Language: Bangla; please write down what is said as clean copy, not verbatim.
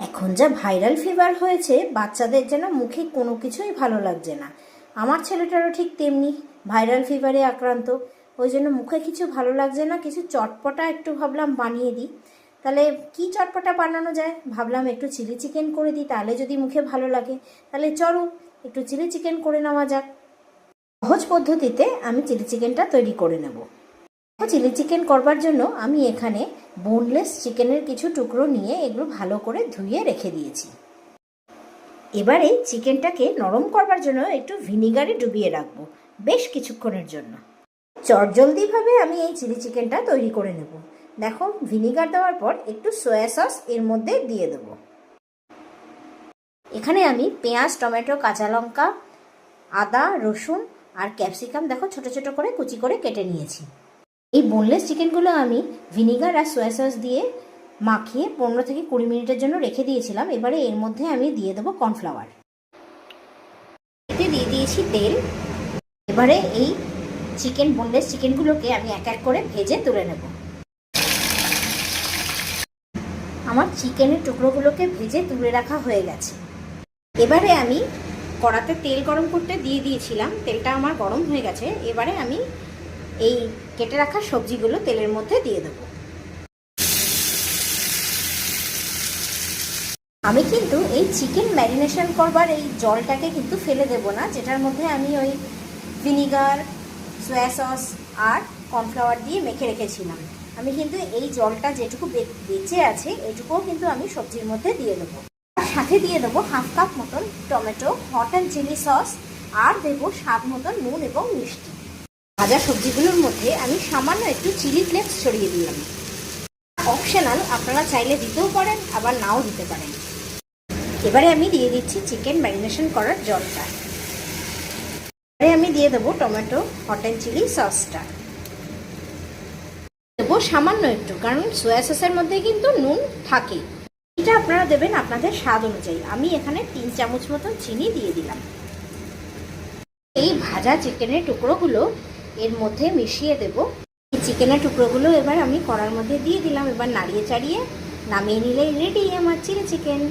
এখন যা ভাইরাল ফিভার হয়েছে, বাচ্চাদের যেন মুখে কোনো কিছুই ভালো লাগছে না। আমার ছেলেটারও ঠিক তেমনি ভাইরাল ফিভারে আক্রান্ত। ওই জন্য মুখে কিছু ভালো লাগছে না। কিছু চটপটা একটু ভাবলাম বানিয়ে দিই। তাহলে কি চটপটা বানানো যায় ভাবলাম, একটু চিলি চিকেন করে দিই, তাহলে যদি মুখে ভালো লাগে। তাহলে চলো একটু চিলি চিকেন করে নেওয়া যাক। সহজ পদ্ধতিতে আমি চিলি চিকেনটা তৈরি করে নেব। চিলি চিকেন করবার জন্য আমি এখানে বোনলেস চিকেনের কিছু টুকরো নিয়ে এগুলো ভালো করে ধুয়ে রেখে দিয়েছি। এবারে চিকেনটাকে নরম করবার জন্য একটু ভিনিগারে ডুবিয়ে রাখবো বেশ কিছুক্ষণের জন্য। চটজলদিভাবে আমি এই চিলি চিকেনটা তৈরি করে নেব। দেখো, ভিনিগার দেওয়ার পর একটু সয়া সস এর মধ্যে দিয়ে দেব। এখানে আমি পেঁয়াজ, টমেটো, কাঁচা লঙ্কা, আদা, রসুন আর ক্যাপসিকাম দেখো ছোট ছোট করে কুচি করে কেটে নিয়েছি। এই বোনলেস চিকেনগুলো আমি ভিনিগার আর সয়া সস দিয়ে মাখিয়ে 15 থেকে 20 মিনিটের জন্য রেখে দিয়েছিলাম। এবারে এর মধ্যে আমি দিয়ে দেবো কর্নফ্লাওয়ার। এতে দিয়ে দিয়েছি তেল। এবারে এই বোনলেস চিকেনগুলোকে আমি এক এক করে ভেজে তুলে নেব। আমার চিকেনের টুকরোগুলোকে ভেজে তুলে রাখা হয়ে গেছে। এবারে আমি কড়াতে তেল গরম করতে দিয়ে দিয়েছিলাম। তেলটা আমার গরম হয়ে গেছে। এবারে আমি এই কেটে রাখা সবজিগুলো তেলের মধ্যে দিয়ে দেব। আমি কিন্তু এই চিকেন ম্যারিনেশন করবার এই জলটাকে কিন্তু ফেলে দেব না, যেটার মধ্যে আমি ওই ভিনিগার, সয়া সস আর কর্নফ্লাওয়ার দিয়ে মেখে রেখেছিলাম। আমি কিন্তু এই জলটা যেটুকু বেঁচে আছে এইটুকুও কিন্তু আমি সবজির মধ্যে দিয়ে দেবো। আর সাথে দিয়ে দেবো হাফ কাপ মতন tomato, hot and chilli sauce, আর দেবো স্বাদ মতন নুন এবং মিষ্টি। ভাজা সবজিগুলোর মধ্যে আমি সামান্য একটু চিলি ফ্লেক্স ছড়িয়ে দিলাম। অপশনাল, আপনারা চাইলে দিতেও পারেন আবার নাও দিতে পারেন। এবারে আমি দিয়ে দিচ্ছি চিকেন ম্যারিনেশন করার জলটা। এবারে আমি দিয়ে দেবো টমেটো, হট অ্যান্ড চিলি সসটা দেবো সামান্য একটু, কারণ সয়া সসের মধ্যে কিন্তু নুন থাকে। এটা আপনারা দেবেন আপনাদের স্বাদ অনুযায়ী। আমি এখানে 3 চামচ মতন চিনি দিয়ে দিলাম। এই ভাজা চিকেনের টুকরোগুলো এর মধ্যে মিশিয়ে দেব। এই চিকেনের টুকরোগুলো এবার আমি কড়ার মধ্যে দিয়ে দিলাম। এবার নাড়িয়ে চাড়িয়ে নামিয়ে নিলেই রেডি আমার চিলি চিকেন।